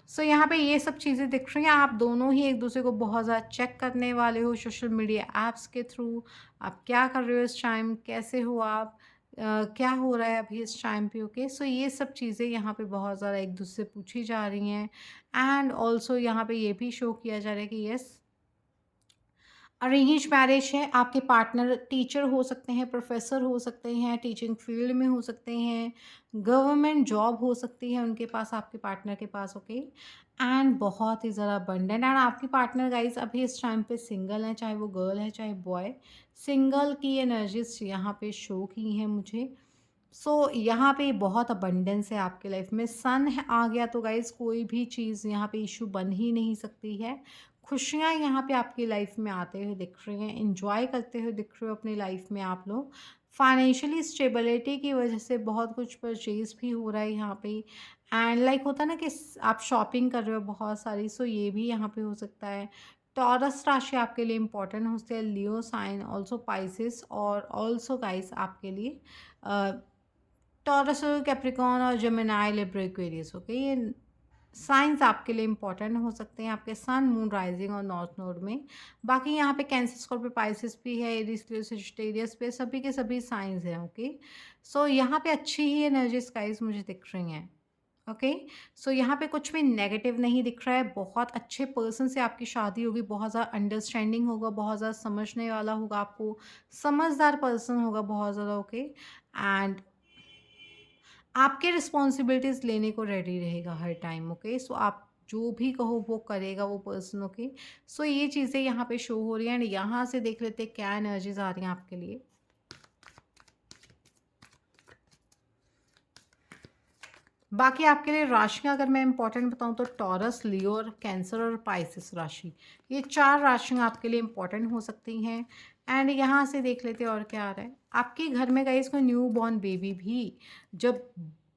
सो यहाँ पे ये सब चीज़ें दिख रही हैं, आप दोनों ही एक दूसरे को बहुत ज़्यादा चेक करने वाले हो सोशल मीडिया ऐप्स के थ्रू। आप क्या कर रहे हो इस टाइम, कैसे हो आप, क्या हो रहा है अभी इस टाइम पे। ओके, सो ये सब चीज़ें यहाँ पे बहुत ज़्यादा एक दूसरे से पूछी जा रही हैं एंड ऑल्सो यहाँ पे ये भी शो किया जा रहा है कि यस अरेंज मैरिज है, आपके पार्टनर टीचर हो सकते हैं, प्रोफेसर हो सकते हैं, टीचिंग फील्ड में हो सकते हैं, गवर्नमेंट जॉब हो सकती है उनके पास, आपके पार्टनर के पास। ओके, एंड बहुत ही ज़्यादा अबंडेंट एंड आपकी पार्टनर गाइस अभी इस टाइम पे सिंगल है, चाहे वो गर्ल है चाहे बॉय, सिंगल की एनर्जीज यहाँ पे शो की हैं मुझे। सो यहाँ पे बहुत अबंडेंस है आपके लाइफ में, सन है आ गया तो गाइस कोई भी चीज़ यहाँ पे इशू बन ही नहीं सकती है। खुशियाँ यहाँ पे आपकी लाइफ में आते हुए दिख रही हैं, एंजॉय करते हुए दिख रहे हो अपनी लाइफ में आप लोग। फाइनेंशियली स्टेबिलिटी की वजह से बहुत कुछ परचेज भी हो रहा है यहाँ पे एंड लाइक होता है ना कि आप शॉपिंग कर रहे हो बहुत सारी, सो ये भी यहाँ पे हो सकता है। टॉरस राशि आपके लिए इंपॉर्टेंट होती है, लियो साइन ऑल्सो पाइसिस और ऑल्सो गाइस आपके लिए टॉरस, कैप्रिकॉर्न और जेमिनी, लिब्रा, एक्वेरियस। ओके, ये साइंस आपके लिए इंपॉर्टेंट हो सकते हैं आपके सन मून राइजिंग और नॉर्थ नोड में। बाकी यहाँ पे कैंसर स्कॉर्पियो पाइसिस भी है, एरीज लियो सजिटेरियस पे सभी के सभी साइंस हैं। ओके, सो यहाँ पे अच्छी ही एनर्जी स्काइज मुझे दिख रही हैं। ओके, सो यहाँ पे कुछ भी नेगेटिव नहीं दिख रहा है, बहुत अच्छे पर्सन से आपकी शादी होगी, बहुत ज़्यादा अंडरस्टैंडिंग होगा, बहुत ज़्यादा समझने वाला होगा आपको, समझदार पर्सन होगा बहुत ज़्यादा। ओके, एंड आपके रिस्पॉन्सिबिलिटीज़ लेने को रेडी रहेगा हर टाइम। ओके, सो आप जो भी कहो वो करेगा वो पर्सन। ओके, सो ये चीज़ें यहाँ पे शो हो रही हैं एंड यहाँ से देख लेते हैं क्या एनर्जीज आ रही हैं आपके लिए। बाकी आपके लिए राशियाँ अगर मैं इंपॉर्टेंट बताऊँ तो टॉरस, लियो और कैंसर और पाइसिस राशि, ये 4 राशियाँ आपके लिए इंपॉर्टेंट हो सकती हैं एंड यहाँ से देख लेते हैं और क्या आ रहा है। आपके घर में गाइस कोई न्यू बॉर्न बेबी भी जब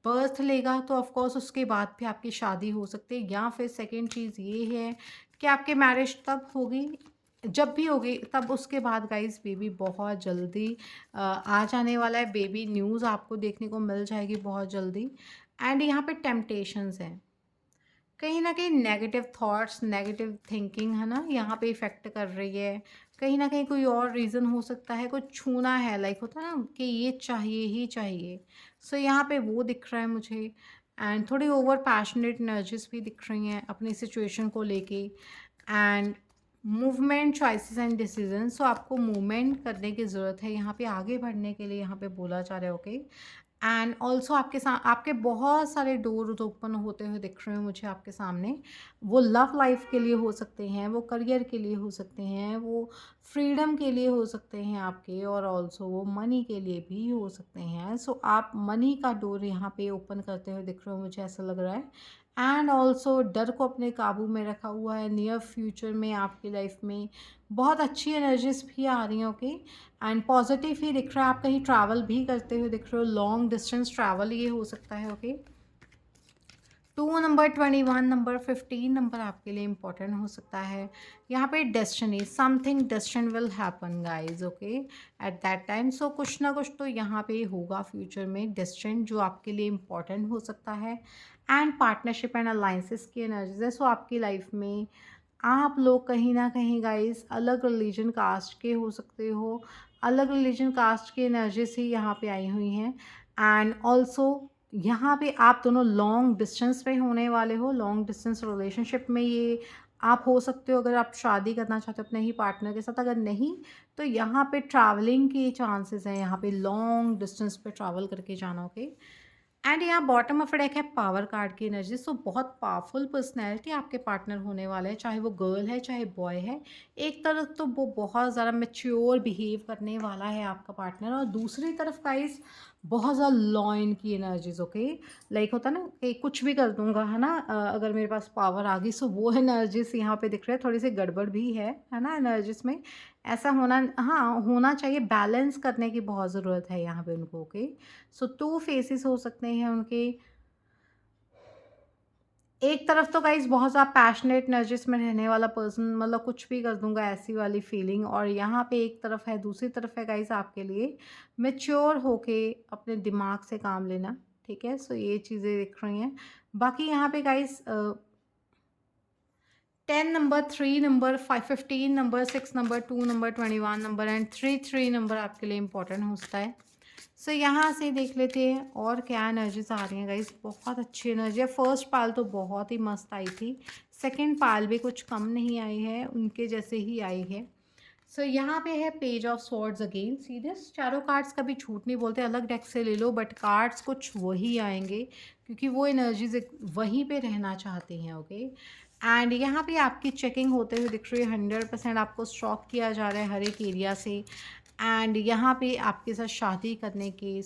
बर्थ लेगा तो ऑफ कोर्स उसके बाद भी आपकी शादी हो सकती है, या फिर सेकंड चीज़ ये है कि आपकी मैरिज तब होगी जब भी होगी, तब उसके बाद गाइस बेबी बहुत जल्दी आ जाने वाला है, बेबी न्यूज़ आपको देखने को मिल जाएगी बहुत जल्दी एंड यहाँ पे टेम्पटेशंस हैं, कहीं ना कहीं नेगेटिव थॉट्स, नेगेटिव थिंकिंग है ना यहाँ पे इफ़ेक्ट कर रही है, कहीं ना कहीं कोई और रीज़न हो सकता है, कुछ छूना है लाइक होता है ना कि ये चाहिए ही चाहिए। सो यहाँ पे वो दिख रहा है मुझे एंड थोड़ी ओवर पैशनेट एनर्जीज भी दिख रही हैं अपनी सिचुएशन को लेके and movement, choices and decision. So आपको मूवमेंट करने की ज़रूरत है यहाँ पे, आगे बढ़ने के लिए यहाँ पे बोला जा रहा है। ओके, एंड ऑल्सो आपके साथ आपके बहुत सारे डोर ओपन होते हुए दिख रहे हैं मुझे आपके सामने, वो लव लाइफ के लिए हो सकते हैं, वो करियर के लिए हो सकते हैं, वो फ्रीडम के लिए हो सकते हैं आपके, और ऑल्सो वो मनी के लिए भी हो सकते हैं। सो आप मनी का डोर यहाँ पे ओपन करते हुए दिख रहे हो मुझे ऐसा लग रहा है एंड ऑल्सो डर को अपने काबू में रखा हुआ है। नियर फ्यूचर में आपकी लाइफ में बहुत अच्छी एनर्जीज भी आ रही हैं, ओके। एंड पॉजिटिव ही दिख रहा है, आप कहीं ट्रैवल भी करते हुए दिख रहे हो, लॉन्ग डिस्टेंस ट्रैवल ये हो सकता है, ओके। 2 नंबर, 21 नंबर, 15 नंबर आपके लिए इंपॉर्टेंट हो सकता है। यहाँ पे destiny, something destined will happen guys, okay, at that time. So कुछ ना कुछ तो यहाँ पे होगा फ्यूचर में डेस्टिन, जो आपके लिए इंपॉर्टेंट हो सकता है। एंड पार्टनरशिप एंड अलाइंसेस की एनर्जीज है। सो आपकी लाइफ में आप लोग कहीं ना कहीं गाइज अलग रिलीजन कास्ट के हो सकते हो, अलग रिलीजन कास्ट की एनर्जीज ही यहाँ पे आई हुई हैं। एंड ऑल्सो यहाँ पे आप दोनों लॉन्ग डिस्टेंस पे होने वाले हो, लॉन्ग डिस्टेंस रिलेशनशिप में ये आप हो सकते हो अगर आप शादी करना चाहते हो अपने ही पार्टनर के साथ। अगर नहीं तो यहाँ पे ट्रैवलिंग के चांसेस हैं, यहाँ पे लॉन्ग डिस्टेंस पे ट्रैवल करके जाना, ओके। एंड यहाँ बॉटम ऑफ डेक है पावर कार्ड की एनर्जी। सो बहुत पावरफुल पर्सनैलिटी आपके पार्टनर होने वाले हैं, चाहे वो गर्ल है चाहे बॉय है। एक तरफ तो वो बहुत ज़्यादा मैच्योर बिहेव करने वाला है आपका पार्टनर, और दूसरी तरफ गाइस बहुत ज़्यादा लॉयन की एनर्जीज, ओके। लाइक होता है ना कि कुछ भी कर दूंगा, है ना, अगर मेरे पास पावर आ गई। सो वो एनर्जीज यहाँ पे दिख रहे हैं, थोड़ी सी गड़बड़ भी है ना एनर्जीज में। ऐसा होना, हाँ होना चाहिए, बैलेंस करने की बहुत ज़रूरत है यहाँ पे उनको, ओके। सो 2 फेसेस हो सकते हैं उनके। एक तरफ तो गाइज़ बहुत ज़्यादा पैशनेट नर्जिस में रहने वाला पर्सन, मतलब कुछ भी कर दूँगा ऐसी वाली फीलिंग, और यहाँ पे एक तरफ है, दूसरी तरफ है गाइज़ आपके लिए मैच्योर होके अपने दिमाग से काम लेना, ठीक है? सो ये चीज़ें दिख रही हैं। बाकी यहाँ पे guys 10 number, 3 number, 15 number, 6 number, 2 number, 21 number and 3 number आपके लिए इंपॉर्टेंट होता है। सो यहाँ से देख लेते हैं और क्या एनर्जीज आ रही हैं गाइस। बहुत अच्छी एनर्जी है। फर्स्ट पाल तो बहुत ही मस्त आई थी, सेकंड पाल भी कुछ कम नहीं आई है, उनके जैसे ही आई है। सो यहाँ पे है page of swords again, serious चारों कार्ड्स कभी झूठ नहीं बोलते, अलग डेक से ले लो बट कार्ड्स कुछ वही आएंगे, क्योंकि वो एनर्जीज वहीं पे रहना चाहते हैं, ओके। एंड यहाँ पे आपकी चेकिंग होते हुए दिख रही है, 100% आपको स्टॉक किया जा रहा है हर एक एरिया से। एंड यहाँ पे आपके साथ शादी करने के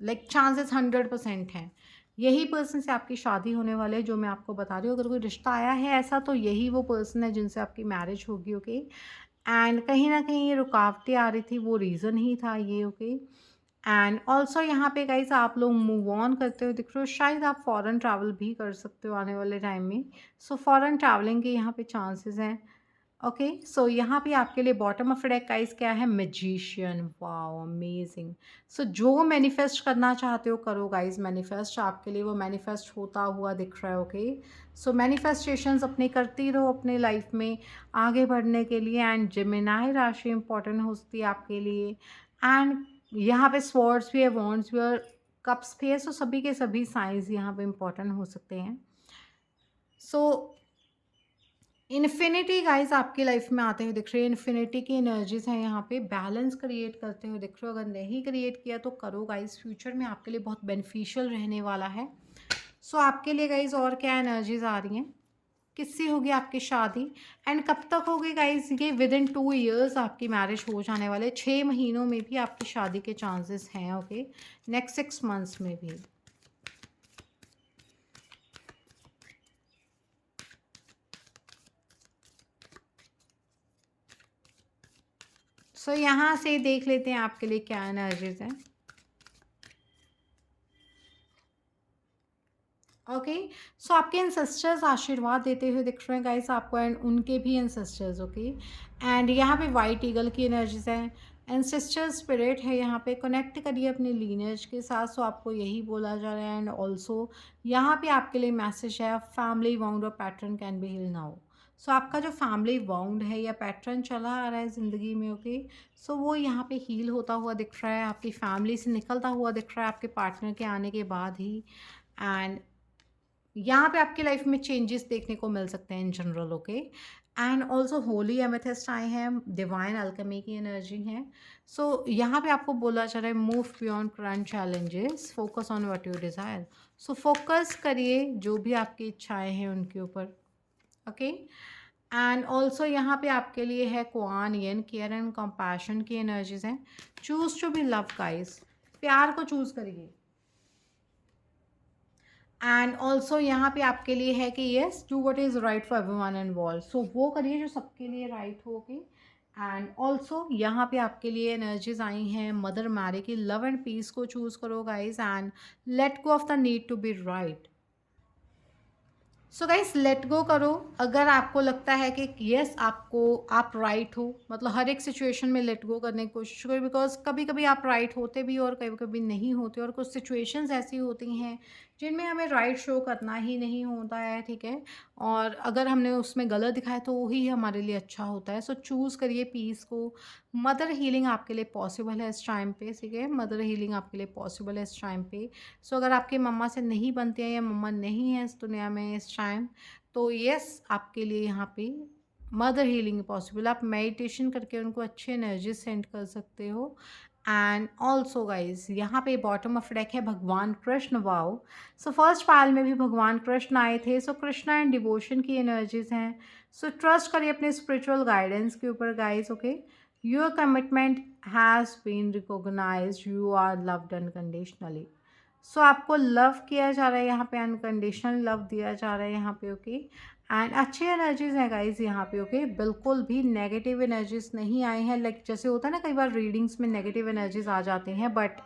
लाइक चांसेस 100% हैं। यही पर्सन से आपकी शादी होने वाले है, जो मैं आपको बता रही हूँ। अगर कोई रिश्ता आया है ऐसा तो यही वो पर्सन है जिनसे आपकी मैरिज होगी, ओके। एंड कहीं ना कहीं ये रुकावटें आ रही थी, वो रीज़न ही था ये, ओके। एंड ऑल्सो यहाँ पे गाइस आप लोग मूव ऑन करते हुए दिख रहे हो, शायद आप फॉरेन ट्रैवल भी कर सकते हो आने वाले टाइम में। सो फॉरेन ट्रैवलिंग के यहाँ पे चांसेस हैं, ओके। सो यहाँ पे आपके लिए बॉटम ऑफ डेक गाइस क्या है, मैजिशियन, वाओ अमेजिंग। सो जो मैनिफेस्ट करना चाहते हो करो गाइस, मैनिफेस्ट आपके लिए वो मैनिफेस्ट होता हुआ दिख रहा है, ओके। सो मैनिफेस्टेशंस अपने करती रहो अपने लाइफ में आगे बढ़ने के लिए। एंड जेमिनाई राशि इंपॉर्टेंट होती है आपके लिए। एंड यहाँ पे स्वॉर्ड्स भी है, वॉन्ड्स भी और कप्स भी है। सो सभी के सभी साइंस यहाँ पे इंपॉर्टेंट हो सकते हैं। सो इन्फिनिटी गाइस आपकी लाइफ में आते हुए दिख रही है, इन्फिनिटी की एनर्जीज हैं यहाँ पे, बैलेंस क्रिएट करते हुए दिख रहे हो। अगर नहीं क्रिएट किया तो करो गाइस, फ्यूचर में आपके लिए बहुत बेनिफिशियल रहने वाला है। सो आपके लिए गाइस और क्या एनर्जीज आ रही हैं, किससे होगी आपकी शादी एंड कब तक होगी गाइस, ये विद इन 2 ईयर्स आपकी मैरिज हो जाने वाले, 6 महीनों में भी आपकी शादी के चांसेस हैं, ओके, नेक्स्ट 6 मंथ्स में भी। सो यहाँ से देख लेते हैं आपके लिए क्या एनर्जीज हैं, ओके। सो आपके एंसेस्टर्स आशीर्वाद देते हुए दिख रहे हैं गाइस आपको, एंड उनके भी एंसेस्टर्स, ओके। एंड यहाँ पे वाइट ईगल की एनर्जीज हैं, एंसेस्टर स्पिरिट है यहाँ पे, कनेक्ट करिए अपने लीनेज के साथ। सो आपको यही बोला जा रहा है। एंड ऑल्सो यहाँ पे आपके लिए मैसेज है, फैमिली वाउंड और pattern can be heal now. So आपका जो फैमिली वाउंड है या पैटर्न चला आ रहा है ज़िंदगी में, ओके, सो वो यहाँ पे हील होता हुआ दिख रहा है, आपकी फैमिली से निकलता हुआ दिख रहा है आपके पार्टनर के आने के बाद ही। एंड यहाँ पे आपकी लाइफ में चेंजेस देखने को मिल सकते हैं in general, okay. And also Holi amethyst आए हैं, डिवाइन अल्केमी की एनर्जी है। सो यहाँ पे आपको बोला जा रहा है, move beyond current challenges, focus on what you desire. So focus करिए जो भी आपकी इच्छाएं हैं उनके ऊपर, ओके। एंड ऑल्सो यहाँ पे आपके लिए है Kuan Yin, care and compassion की एनर्जीज हैं। Choose to be love guys, प्यार को चूज करिए। एंड ऑल्सो यहाँ पे आपके लिए है कि yes do what is right for everyone involve. So वो करिए जो सबके लिए राइट हो, ओके। एंड ऑल्सो यहाँ पे आपके लिए एनर्जीज आई हैं मदर मैरी की, लव एंड पीस को चूज़ करो guys and let go of the need to be right. So guys let go करो। अगर आपको लगता है कि यस आपको आप राइट हो, मतलब हर एक सिचुएशन में लेट गो करने की कोशिश करो, बिकॉज कभी कभी आप राइट होते भी और कभी कभी नहीं होते, और कुछ सिचुएशंस ऐसी होती हैं जिनमें हमें राइट शो करना ही नहीं होता है, ठीक है। और अगर हमने उसमें गलत दिखाया तो वही हमारे लिए अच्छा होता है। सो चूज़ करिए पीस को। मदर हीलिंग आपके लिए पॉसिबल है इस टाइम पे, ठीक है। मदर हीलिंग आपके लिए पॉसिबल है इस टाइम पे। सो अगर आपकी मम्मा से नहीं बनती है या मम्मा नहीं है इस दुनिया में इस टाइम, तो यस आपके लिए यहाँ पे मदर हीलिंग पॉसिबल। आप मेडिटेशन करके उनको अच्छे एनर्जी सेंड कर सकते हो। एंड ऑल्सो गाइज यहाँ पे बॉटम ऑफ डेक है भगवान Krishna, wow. So first pull में भी भगवान कृष्ण आए थे। सो कृष्णा एंड डिवोशन की एनर्जीज हैं। सो ट्रस्ट करिए अपने स्पिरिचुअल गाइडेंस के ऊपर guys, okay. Your commitment has been recognised, you are loved unconditionally. So आपको लव किया जा रहा है यहाँ पे, अनकंडीशनल लव दिया जा रहा है यहाँ पे, ओके। एंड अच्छी एनर्जीज हैं गाइज यहाँ पे, ओके। बिल्कुल भी नेगेटिव एनर्जीज नहीं आए हैं, लाइक जैसे होता है ना कई बार रीडिंग्स में नेगेटिव एनर्जीज आ जाते हैं, बट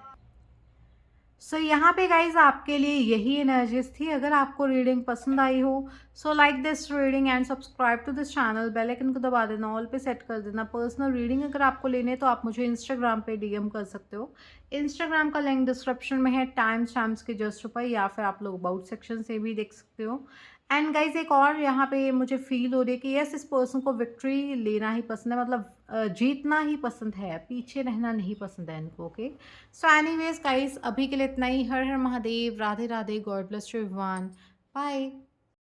सो यहाँ पे गाइज आपके लिए यही एनर्जीज थी। अगर आपको रीडिंग पसंद आई हो, so like this reading and subscribe to this channel, bell icon को दबा देना, ऑल पे सेट कर देना। पर्सनल रीडिंग अगर आपको लेने हैं तो आप मुझे इंस्टाग्राम पे डीएम कर सकते हो। इंस्टाग्राम का लिंक डिस्क्रिप्शन में है, टाइम स्टैम्प्स के जस्ट ऊपर, या फिर आप लोग अबाउट सेक्शन से भी देख सकते हो। एंड गाइज एक और यहाँ पे मुझे फील हो रही है कि यस इस पर्सन को विक्ट्री लेना ही पसंद है, मतलब जीतना ही पसंद है, पीछे रहना नहीं पसंद है इनको, ओके। सो एनीवेज गाइस अभी के लिए इतना ही। हर हर Mahadev, Radhe Radhe, God bless you everyone, bye.